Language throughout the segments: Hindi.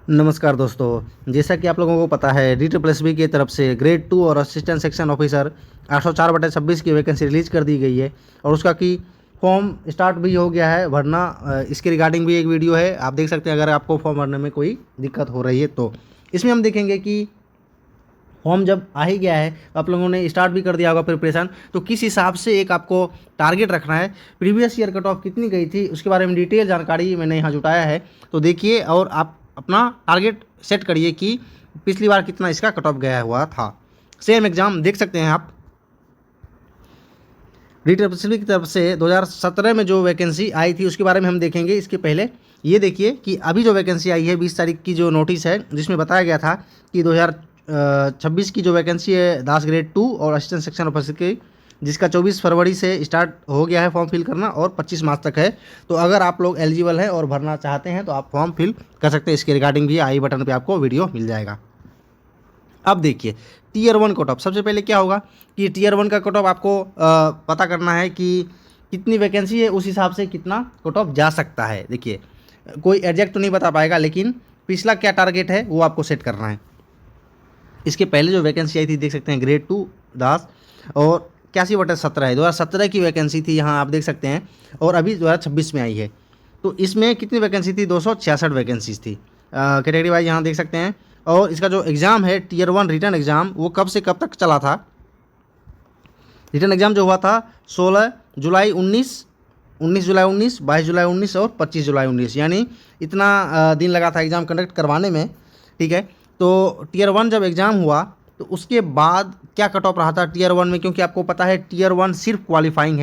नमस्कार दोस्तों, जैसा कि आप लोगों को पता है DSSB की तरफ से ग्रेड 2 और असिस्टेंट सेक्शन ऑफिसर 804/26 की वैकेंसी रिलीज़ कर दी गई है और उसका की फॉर्म स्टार्ट भी हो गया है भरना। इसके रिगार्डिंग भी एक वीडियो है, आप देख सकते हैं अगर आपको फॉर्म भरने में कोई दिक्कत हो रही है तो। इसमें हम देखेंगे कि फॉर्म जब आ ही गया है, आप लोगों ने स्टार्ट भी कर दिया होगा प्रिपरेशन, तो किस हिसाब से एक आपको टारगेट रखना है, प्रीवियस ईयर कट ऑफ कितनी गई थी उसके बारे में डिटेल जानकारी मैंने यहाँ जुटाया है। तो देखिए और आप अपना टारगेट सेट करिए कि पिछली बार कितना इसका कट ऑफ गया हुआ था। सेम एग्जाम देख सकते हैं आप, DSSB की तरफ से 2017 में जो वैकेंसी आई थी उसके बारे में हम देखेंगे। इसके पहले ये देखिए कि अभी जो वैकेंसी आई है 20 तारीख की जो नोटिस है, जिसमें बताया गया था कि 2026 की जो वैकेंसी है दास ग्रेड 2 और असिस्टेंट सेक्शन ऑफिसर की, जिसका 24 फरवरी से स्टार्ट हो गया है फॉर्म फिल करना और 25 मार्च तक है। तो अगर आप लोग एलिजिबल हैं और भरना चाहते हैं तो आप फॉर्म फिल कर सकते हैं। इसके रिगार्डिंग भी आई बटन पे आपको वीडियो मिल जाएगा। अब देखिए टीयर 1 कट ऑफ, सबसे पहले क्या होगा कि टीयर 1 का कट ऑफ आपको पता करना है कि कितनी वैकेंसी है, उस हिसाब से कितना कट ऑफ जा सकता है। देखिए कोई एग्जैक्ट तो नहीं बता पाएगा, लेकिन पिछला क्या टारगेट है वो आपको सेट करना है। इसके पहले जो वैकेंसी आई थी देख सकते हैं ग्रेड 2 दास और 81/17 है, 2017 की वैकेंसी थी, यहाँ आप देख सकते हैं। और अभी 2026 में आई है, तो इसमें कितनी वैकेंसी थी, 266 वैकेंसीज थी कैटेगरी वाइज, यहाँ देख सकते हैं। और इसका जो एग्ज़ाम है टीयर 1 रिटर्न एग्ज़ाम, वो कब से कब तक चला था। रिटर्न एग्ज़ाम जो हुआ था 16 जुलाई 19, 19 जुलाई 19, 22 जुलाई 19 और 25 जुलाई 19, यानी इतना दिन लगा था एग्ज़ाम कंडक्ट करवाने में। ठीक है, तो टीयर 1 जब एग्ज़ाम हुआ तो उसके बाद क्या कट ऑफ रहा था टीयर 1 में, क्योंकि आपको पता है टीयर 1 सिर्फ क्वालिफाइंग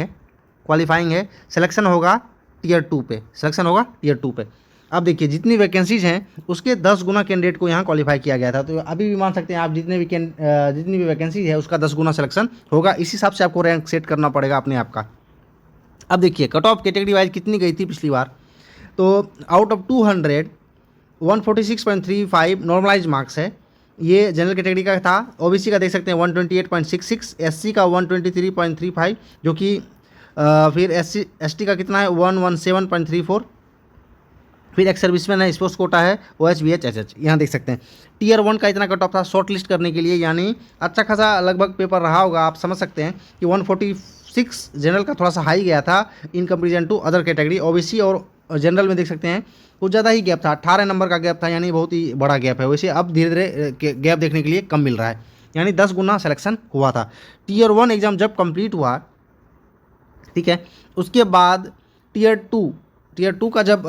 है, सिलेक्शन होगा टीयर 2 पे, सिलेक्शन होगा टीयर 2 पे। अब देखिए जितनी वैकेंसीज हैं उसके 10 गुना कैंडिडेट को यहाँ क्वालिफाई किया गया था, तो अभी भी मान सकते हैं आप जितनी भी वैकेंसी है उसका 10 गुना सिलेक्शन होगा। इस हिसाब से आपको रैंक सेट करना पड़ेगा अपने आप का। अब देखिए कट ऑफ कैटेगरी वाइज कितनी गई थी पिछली बार, तो आउट ऑफ 200 146.35 नॉर्मलाइज मार्क्स है, ये जनरल कैटेगरी का था। ओबीसी का देख सकते हैं 128.66, एससी का 123.35, जो कि फिर एसटी का कितना है 117.34, फिर एक्स सर्विसमैन है, स्पोर्ट्स कोटा है, OH BH HH, यहाँ देख सकते हैं। टीयर 1 का इतना कट ऑफ था शॉर्ट लिस्ट करने के लिए, यानी अच्छा खासा लगभग पेपर रहा होगा। आप समझ सकते हैं कि 146 जनरल का थोड़ा सा हाई गया था in comparison to other category. OBC और जनरल में देख सकते हैं कुछ ज़्यादा ही गैप था, 18 नंबर का गैप था, यानी बहुत ही बड़ा गैप है। वैसे अब धीरे धीरे गैप देखने के लिए कम मिल रहा है, यानी 10 गुना सिलेक्शन हुआ था। टीयर 1 एग्ज़ाम जब कंप्लीट हुआ, ठीक है, उसके बाद टीयर 2 का जब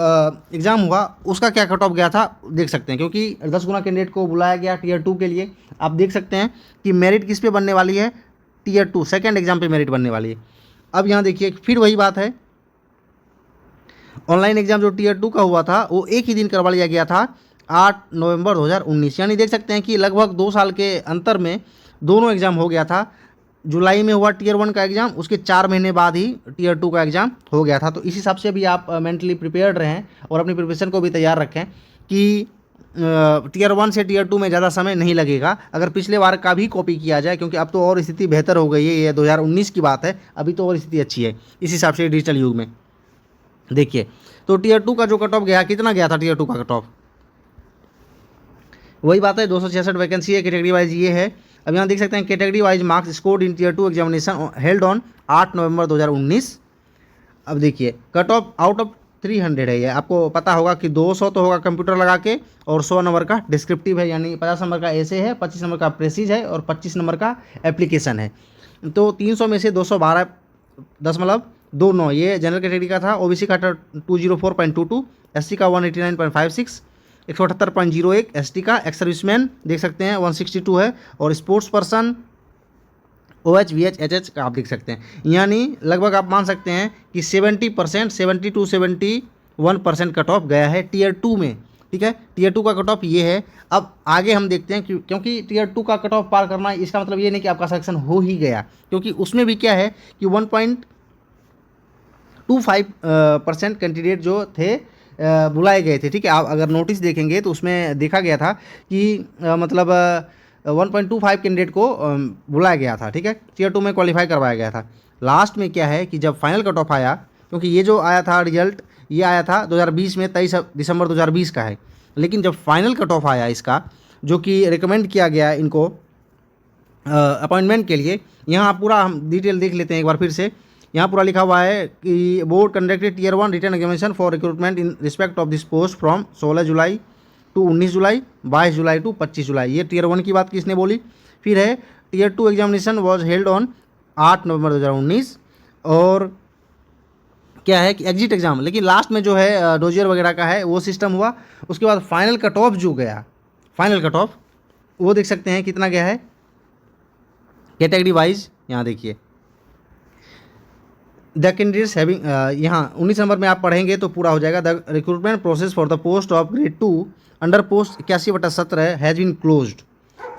एग्ज़ाम हुआ उसका क्या कट ऑफ गया था देख सकते हैं, क्योंकि 10 गुना कैंडिडेट को बुलाया गया टीयर 2 के लिए। आप देख सकते हैं कि मेरिट किस पे बनने वाली है, टीयर 2 सेकेंड एग्जाम पे मेरिट बनने वाली है। अब यहाँ देखिए फिर वही बात है, ऑनलाइन एग्जाम जो टीयर 2 का हुआ था वो एक ही दिन करवा लिया गया था 8 नवंबर 2019, यानी देख सकते हैं कि लगभग 2 साल के अंतर में दोनों एग्ज़ाम हो गया था। जुलाई में हुआ टीयर 1 का एग्ज़ाम, उसके 4 महीने बाद ही टीयर 2 का एग्ज़ाम हो गया था। तो इस हिसाब से भी आप मेंटली प्रिपेयर्ड रहें और अपनी प्रिपरेशन को भी तैयार रखें कि टीयर 1 से टीयर 2 में ज़्यादा समय नहीं लगेगा अगर पिछले बार का भी कॉपी किया जाए, क्योंकि अब तो और स्थिति बेहतर हो गई है। ये 2019 की बात है, अभी तो और स्थिति अच्छी है इस हिसाब से डिजिटल युग में। देखिए तो टीयर 2 का जो कट ऑफ गया, कितना गया था टीयर 2 का कट ऑफ, वही बात है 266 वैकेंसी है, कैटेगरी वाइज ये है। अब यहाँ देख सकते हैं category wise marks scored in tier 2 examination held on 8 November 2019। अब देखिए कट ऑफ आउट ऑफ 300 है, ये आपको पता होगा कि 200 तो होगा कंप्यूटर लगा के और 100 नंबर का डिस्क्रिप्टिव है, यानी 50 नंबर का ऐसे है, 25 नंबर का प्रेसिज है और 25 नंबर का एप्लीकेशन है। तो 300 में से 212 10.29 ये जनरल कैटेगरी का था। ओबीसी का 204.22, एससी का 189.56, 178.01 एसटी का, एक्स सर्विसमैन देख सकते हैं 162 है, और sports person OH BH HH का आप देख सकते हैं। यानी लगभग आप मान सकते हैं कि 70%, 70 to 71% कट ऑफ गया है टीयर 2 में। ठीक है, टीयर 2 का कट ऑफ ये है। अब आगे हम देखते हैं क्योंकि टीयर 2 का कट ऑफ पार करना इसका मतलब ये नहीं कि आपका सिलेक्शन हो ही गया, क्योंकि उसमें भी क्या है कि 1.25% कैंडिडेट जो थे बुलाए गए थे। ठीक है, आप अगर नोटिस देखेंगे तो उसमें देखा गया था कि मतलब 1.25 कैंडिडेट को बुलाया गया था। ठीक है, टीयर 2 में क्वालिफाई करवाया गया था। लास्ट में क्या है कि जब फाइनल कट ऑफ आया, क्योंकि ये जो आया था रिजल्ट ये आया था 2020 में, 23 दिसंबर 2020 का है, लेकिन जब फाइनल कट ऑफ आया इसका, जो कि रिकमेंड किया गया है इनको अपॉइंटमेंट के लिए, यहाँ पूरा हम डिटेल देख लेते हैं एक बार फिर से। यहाँ पूरा लिखा हुआ है कि board conducted tier 1 written examination for recruitment in respect of this post from 16 July to 19 July, 22 July to 25 July. ये टियर 1 की बात किसने बोली। फिर है tier 2 examination was held on 8 November 2019। और क्या है कि एग्जिट एग्जाम, लेकिन लास्ट में जो है डोजियर वगैरह का है वो सिस्टम हुआ। उसके बाद फाइनल कट ऑफ जो गया, फाइनल कट ऑफ वो देख सकते हैं कितना गया है कैटेगरी वाइज। यहाँ देखिए द कैंडिडेट्स हैविंग, यहाँ 19 नंबर में आप पढ़ेंगे तो पूरा हो जाएगा। The recruitment process for the post of grade 2 under post 81/17 has been closed.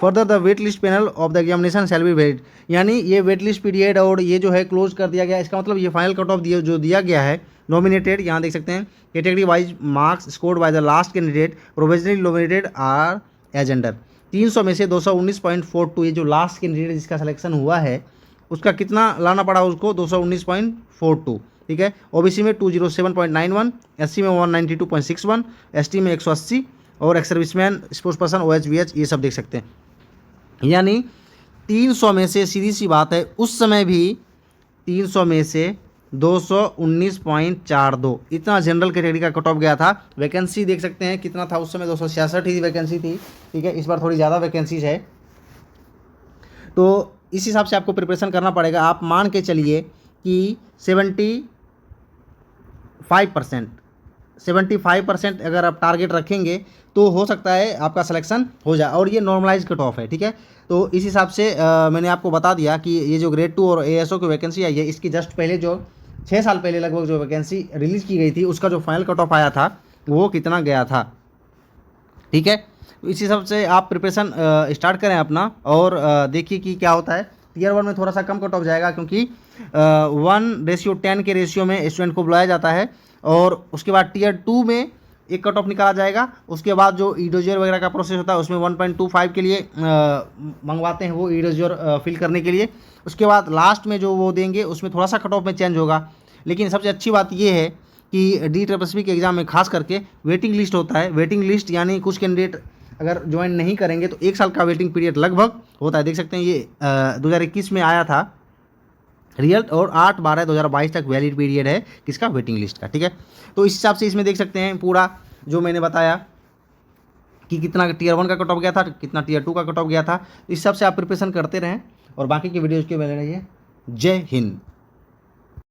Further the wait list panel of the examination shall be wait, यानी ये वेट लिस्ट पीरियड और ये जो है क्लोज कर दिया गया। इसका मतलब ये फाइनल कट ऑफ जो दिया गया है नॉमिनेटेड, यहाँ देख सकते हैं category wise marks scored by the last candidate provisionally nominated are as under. 300 में से 219.42, ये जो लास्ट कैंडिडेट जिसका सिलेक्शन हुआ है उसका कितना लाना पड़ा उसको 219.42, ठीक है। ओबीसी में 207.91, एससी में 192.61, एसटी में 180 और ex serviceman sports person OHVH ये सब देख सकते हैं। यानी 300 में से सीधी सी बात है उस समय भी 300 में से 219.42 इतना जनरल कैटेगरी का कट ऑफ गया था। वैकेंसी देख सकते हैं कितना था उस समय, 266 ही वैकेंसी थी, ठीक है। इस बार थोड़ी ज़्यादा वैकेंसीज है, तो इस हिसाब से आपको प्रिपरेशन करना पड़ेगा। आप मान के चलिए कि 75% अगर आप टारगेट रखेंगे तो हो सकता है आपका सिलेक्शन हो जाए, और ये नॉर्मलाइज कट ऑफ है, ठीक है। तो इस हिसाब से मैंने आपको बता दिया कि ये जो ग्रेड 2 और ASO की वैकेंसी आई है, इसकी जस्ट पहले जो 6 साल पहले लगभग जो वैकेंसी रिलीज़ की गई थी उसका जो फाइनल कट ऑफ आया था वो कितना गया था, ठीक है। तो इस हिसाब से आप प्रिपरेशन स्टार्ट करें अपना, और देखिए कि क्या होता है। टियर 1 में थोड़ा सा कम कट ऑफ जाएगा क्योंकि 1:10 के रेशियो में स्टूडेंट को बुलाया जाता है, और उसके बाद टियर 2 में एक कट ऑफ निकाला जाएगा। उसके बाद जो ईडोजियर वगैरह का प्रोसेस होता है उसमें 1.25 के लिए मंगवाते हैं वो ईडोजियर फिल करने के लिए। उसके बाद लास्ट में जो वो देंगे उसमें थोड़ा सा कट ऑफ में चेंज होगा। लेकिन सबसे अच्छी बात ये है कि DSSB के एग्ज़ाम में खास करके वेटिंग लिस्ट होता है। वेटिंग लिस्ट यानी कुछ कैंडिडेट अगर ज्वाइन नहीं करेंगे तो 1 साल का वेटिंग पीरियड लगभग होता है। देख सकते हैं ये 2021 में आया था रिजल्ट, और 8/12/2022 तक वैलिड पीरियड है किसका, वेटिंग लिस्ट का, ठीक है। तो इस हिसाब से इसमें देख सकते हैं पूरा जो मैंने बताया कि कितना टियर 1 का कट ऑफ गया था, कितना टियर 2 का कट ऑफ गया था। इस हिसाब से आप प्रिपरेशन करते रहें और बाकी की वीडियोज़ के बने रहिए। जय हिंद।